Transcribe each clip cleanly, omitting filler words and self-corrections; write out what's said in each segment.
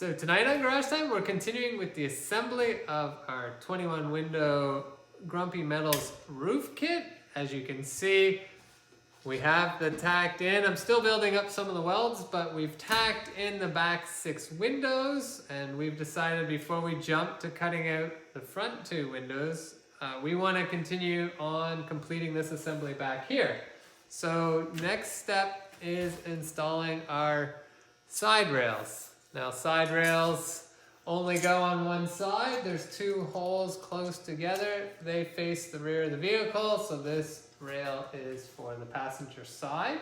So tonight on Garage Time, we're continuing with the assembly of our 21 window Grumpy Metals roof kit. As you can see, we have the tacked in. I'm still building up some of the welds, but we've tacked in the back 6 windows, and we've decided before we jump to cutting out the front 2 windows, we want to continue on completing this assembly back here. So next step is installing our side rails. Now side rails only go on one side. There's 2 holes close together. They face the rear of the vehicle, so this rail is for the passenger side.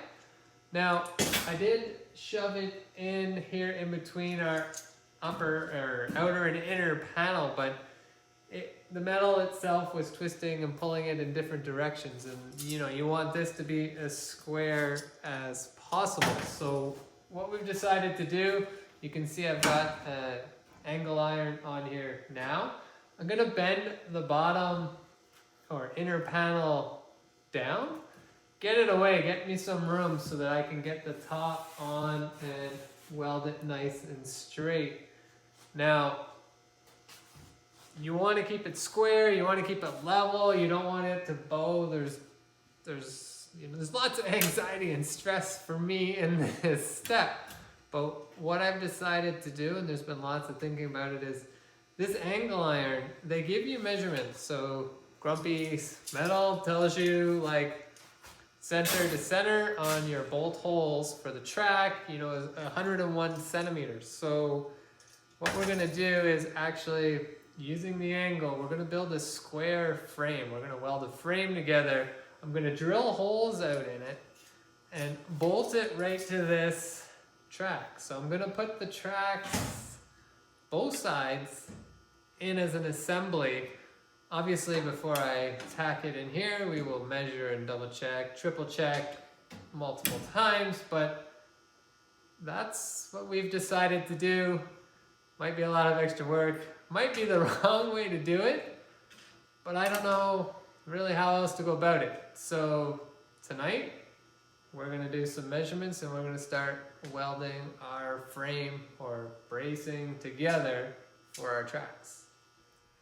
Now I did shove it in here in between our outer and inner panel, but the metal itself was twisting and pulling it in different directions, and you want this to be as square as possible. So what we've decided to do, you can see I've got an angle iron on here now. I'm gonna bend the bottom or inner panel down, get it away, get me some room so that I can get the top on and weld it nice and straight. Now, you want to keep it square, you want to keep it level, you don't want it to bow. There's lots of anxiety and stress for me in this step. But what I've decided to do, and there's been lots of thinking about it, is this angle iron, they give you measurements. So Grumpy Metal tells you like center to center on your bolt holes for the track, is 101 centimeters. So what we're gonna do is actually, using the angle, we're gonna build a square frame. We're gonna weld a frame together. I'm gonna drill holes out in it and bolt it right to this track. So I'm gonna put the tracks, both sides, in as an assembly. Obviously, before I tack it in here, we will measure and double check, triple check multiple times, but that's what we've decided to do. Might be a lot of extra work, might be the wrong way to do it, but I don't know really how else to go about it. So tonight, we're gonna do some measurements and we're gonna start welding our frame or bracing together for our tracks.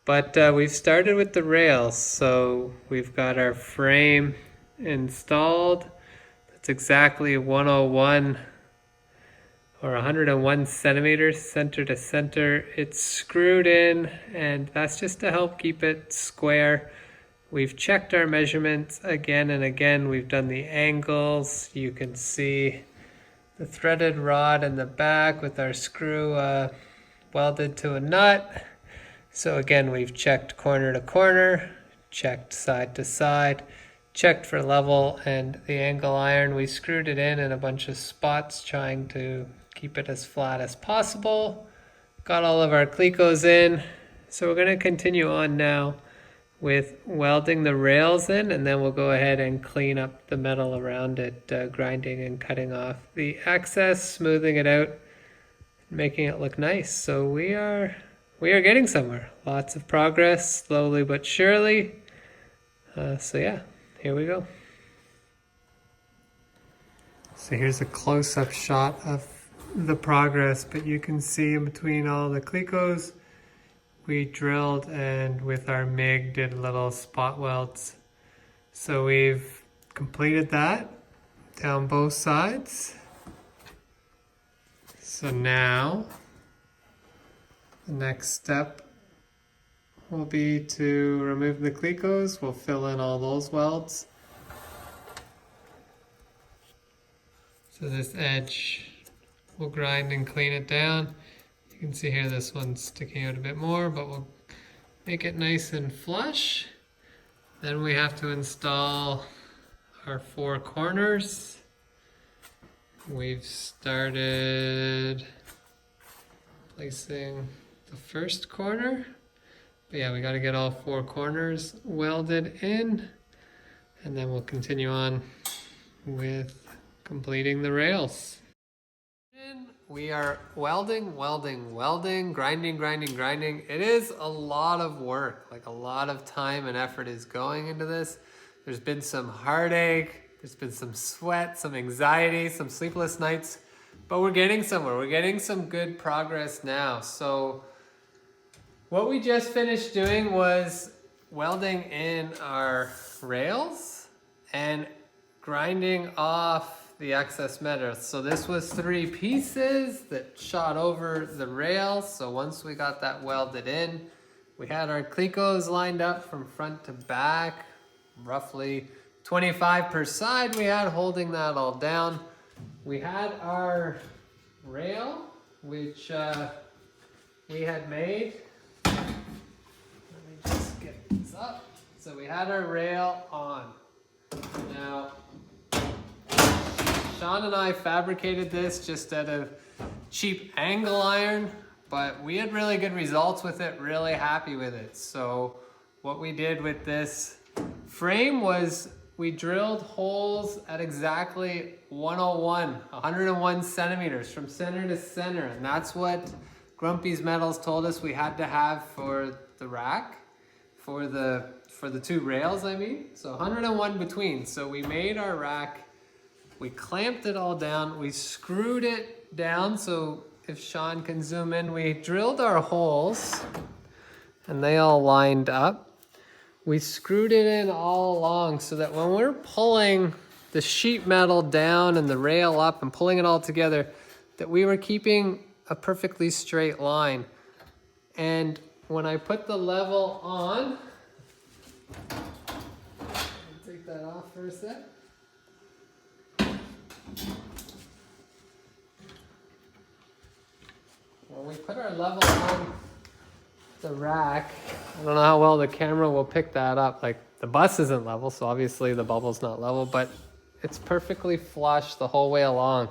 But we've started with the rails, so we've got our frame installed. That's exactly 101 or 101 centimeters center to center. It's screwed in, and that's just to help keep it square. We've checked our measurements again and again. We've done the angles. You can see the threaded rod in the back with our screw welded to a nut. So again, we've checked corner to corner, checked side to side, checked for level, and the angle iron, we screwed it in a bunch of spots trying to keep it as flat as possible. Got all of our clecos in. So we're going to continue on now with welding the rails in, and then we'll go ahead and clean up the metal around it, grinding and cutting off the excess, smoothing it out, making it look nice. So we are getting somewhere. Lots of progress, slowly but surely. So yeah, here we go. So here's a close-up shot of the progress, but you can see in between all the clecos, we drilled and with our MIG did little spot welds. So we've completed that down both sides. So now the next step will be to remove the clecos. We'll fill in all those welds. So this edge, we'll grind and clean it down. You can see here this one's sticking out a bit more, but we'll make it nice and flush. Then we have to install our 4 corners. We've started placing the first corner. But yeah, we got to get all 4 corners welded in, and then we'll continue on with completing the rails. We are welding, grinding. It is a lot of work, like a lot of time and effort is going into this. There's been some heartache, there's been some sweat, some anxiety, some sleepless nights But we're getting somewhere. We're getting some good progress now. So what we just finished doing was welding in our rails and grinding off the excess metal. So this was 3 pieces that shot over the rails. So once we got that welded in, we had our clecos lined up from front to back, roughly 25 per side we had, holding that all down. We had our rail, which we had made. Let me just get this up. So we had our rail on. Now, Sean and I fabricated this just out of cheap angle iron, but we had really good results with it, really happy with it. So what we did with this frame was we drilled holes at exactly 101 centimeters from center to center. And that's what Grumpy's Metals told us we had to have for the rack, for the 2 rails, I mean. So 101 between. So we made our rack, we clamped it all down, we screwed it down. So if Sean can zoom in, we drilled our holes and they all lined up. We screwed it in all along so that when we're pulling the sheet metal down and the rail up and pulling it all together, that we were keeping a perfectly straight line. And when I put the level on, take that off for a sec. When we put our level on the rack, I don't know how well the camera will pick that up. Like, the bus isn't level, so obviously the bubble's not level, but it's perfectly flush the whole way along.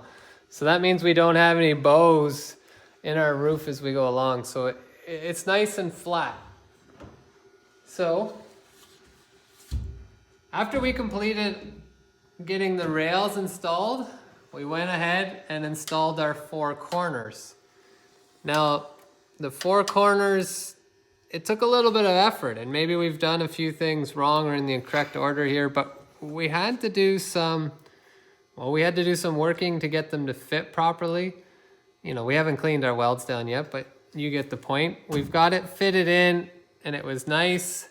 So that means we don't have any bows in our roof as we go along. So it's nice and flat. So after we completed getting the rails installed, we went ahead and installed our 4 corners. Now, the 4 corners, it took a little bit of effort, and maybe we've done a few things wrong or in the incorrect order here, but we had to do some working to get them to fit properly. You know, we haven't cleaned our welds down yet, but you get the point. We've got it fitted in, and it was nice,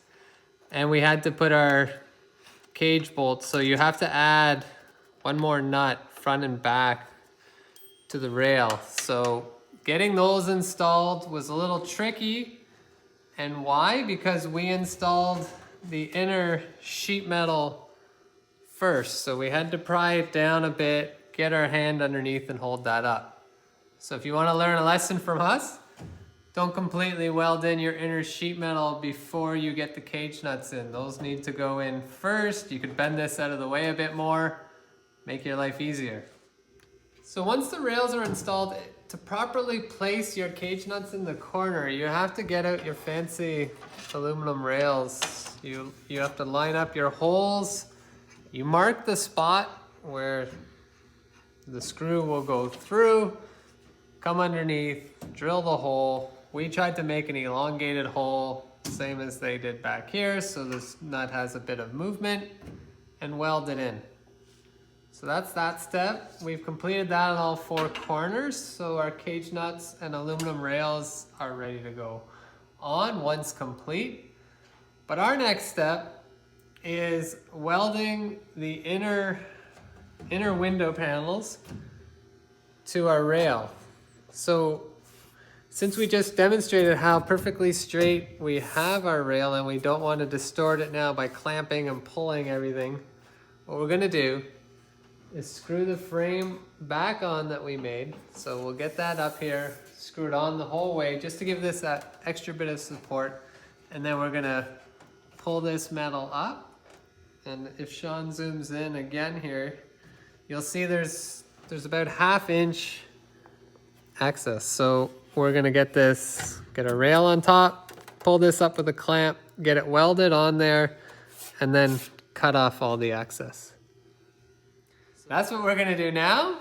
and we had to put our cage bolts, so you have to add 1 more nut front and back to the rail. So getting those installed was a little tricky. And why? Because we installed the inner sheet metal first. So we had to pry it down a bit, get our hand underneath and hold that up. So if you want to learn a lesson from us, don't completely weld in your inner sheet metal before you get the cage nuts in. Those need to go in first. You could bend this out of the way a bit more, make your life easier. So once the rails are installed, to properly place your cage nuts in the corner, you have to get out your fancy aluminum rails. You have to line up your holes. You mark the spot where the screw will go through, come underneath, drill the hole. We tried to make an elongated hole, same as they did back here, so this nut has a bit of movement, and weld it in. So that's that step. We've completed that on all 4 corners, so our cage nuts and aluminum rails are ready to go on once complete. But our next step is welding the inner window panels to our rail. So since we just demonstrated how perfectly straight we have our rail and we don't want to distort it now by clamping and pulling everything, what we're going to do is screw the frame back on that we made. So we'll get that up here, screw it on the whole way just to give this that extra bit of support. And then we're gonna pull this metal up. And if Sean zooms in again here, you'll see there's about 1/2 inch access. So we're gonna get a rail on top, pull this up with a clamp, get it welded on there, and then cut off all the excess. That's what we're gonna do now.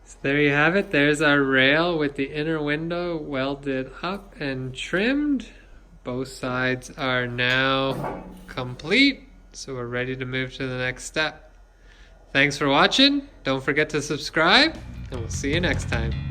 So there you have it. There's our rail with the inner window welded up and trimmed. Both sides are now complete. So we're ready to move to the next step. Thanks for watching. Don't forget to subscribe, and we'll see you next time.